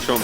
čom?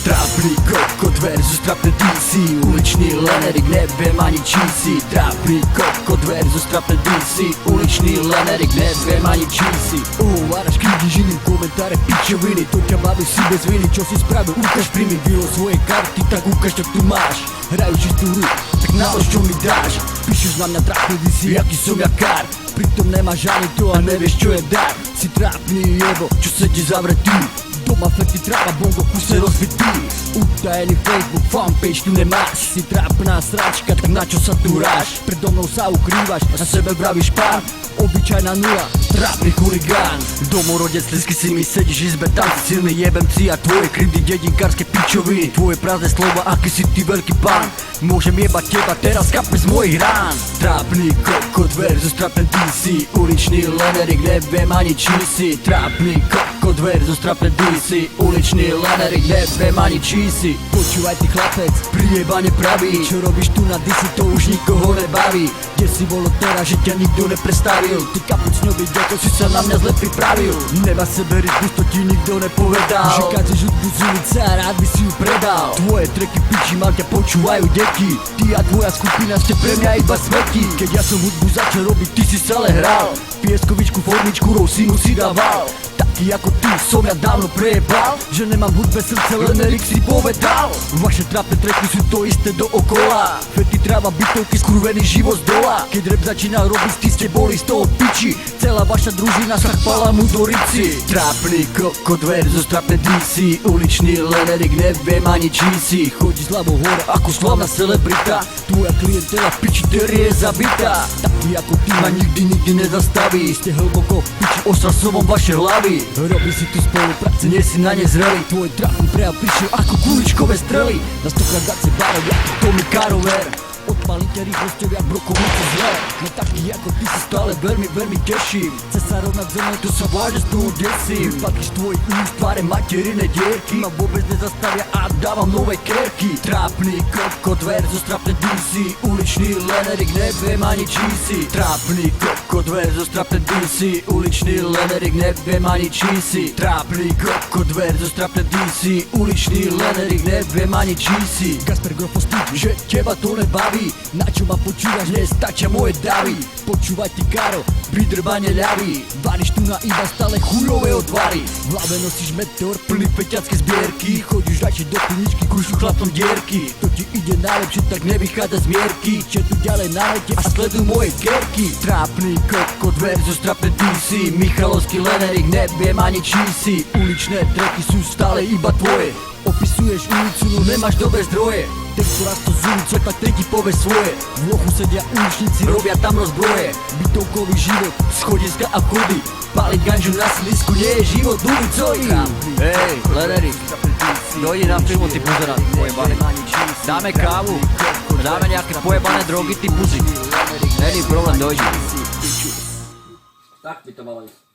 Trapný kokot versus trapné DC. Uličný lenerik, neviem ani čí si. Trapný kokot versus trapné DC. Uličný lenerik, neviem ani čí si. Uváraš knihy, žiny, komentáre, pičoviny. To ťa baví si bez viny, čo si spravil, ukáž pri mi. Vylo svoje karty, tak ukáž, čo tu máš. Hrajú čistú hru, tak nalož, čo mi dáš. Píšeš na mňa trapný DC, aký som ja kár. Pritom nemáš ani to a nevieš, čo je dar. Si trapný jebo, čo sedí zavretý. Doma fety tráva, bongo kuse rozbitý. Utajený Facebook, fanpage tu nemáš. Si trápná sračka, tak na čo sa tu hráš? Predo mnou sa ukrývaš, na sebe vravíš pán. Obyčajná nula, trápny chuligán. Domorodec, slizky si mi sedíš izbe, tam si silný jebemci. A tvoje krivdy, dedinkárske pičoviny. Tvoje prázdne slova, aký si ty veľký pán. Môžem jebať teba, teraz kape z mojich rán. Trápny kokot versus trapné DC. Uličný lenerik, neviem ani čí si. Trápny kokot versus trapné DC. Uličný lenerik, neviem ani čí si. Počúvaj ty chlapec, prijebane pravý. Čo robíš tu na DC, to už nikoho nebaví. Kde si bolo teraz, že ťa nikto neprestavil? Ty kapucňový deto, si sa na mňa zle pripravil. Neba sebe rytmus, to ti nikto nepovedal. Že kážeš hudbu z ulice a rád by si ju predal. Tvoje treky piči, mal ťa počúvajú deti. Ty a tvoja skupina ste pre mňa iba smeti. Keď ja som hudbu začal robiť, ty si stále hral. Pieskovičku, formičku, rosinu si dával. Taký ako ty som ja dávno prejebal. Že nemám hudbe srdce, len Erik si povedal. Vaše trapné treky sú to isté dookola. Fety, tráva, bytovky, skurvený život z dola. Keď rap začínal robiť, ty ste boli z toho piči. Celá vaša družina sa chpala mu do rici. Trápny kokot versus trapné DC. Uličný lenerik, neviem ani čí si. Chodí z hlavou hore ako slavná celebrita. Tvoja klientela piči terie je zabitá. Taký ako ty ma nikdy nezastaví. Ste hlboko v piči ostrasovom vaše hlavy. Robí si tu spolupráce, nie si na ne zrelý. Tvoj trapný prejav prišiel ako kuličkové strely. Na stokrát dace barov, jak Tommy Carover. Odpalím ťa rýchlosťou jak brokovnice zle. No taký ako ty si stále veľmi teším. Chce sa rovnať zo mnou, to sa vážne z toho desím. Fakíš tvojich úst, tváre materiné dierky. Ma vôbec nezastavia a dávam nové kerky. Trápny kokot versus trapné DC. Uličný lenerik, neviem ani čí si. Trápny kokot versus trapné DC. Uličný lenerik, neviem ani čí si. Trápny kokot versus trapné DC. Uličný lenerik, neviem ani čí si. Kasper Grofos, že teba to nebaví. Na čo ma počúvaš, nestačia moje davy. Počúvaj ty Karo, pridrbane ľavý. Varíš tu na iba stále chujové odvary. V hlave nosíš meteor, plný peťacké zbierky. Chodíš radšej do pivničky, krušu chlapom dierky. To ti ide najlepšie, tak nevychádza z mierky. Čo tu ďalej na lete a sleduj moje kerky. Trápny kokot versus trapné DC. Michalovský lenerik, neviem ani čí si. Uličné treky sú stále iba tvoje. Opisuješ ulicu, no nemáš dobré zdroje. Ten, kto raz to z ulico, tak ten ti povie svoje. V lochu sedia uličníci, robia tam rozbroje. Bytovkový život, schodiska a vchody. Páliť ganžu na slisku nie je život ulicoj. Hej, lenerik, dojdi na filmu, ty pozerať, pojebaný. Dáme kávu, dáme nejaké pojebané drogy, ty puzi. Není problém, dojdi. Tak by to malo ísť.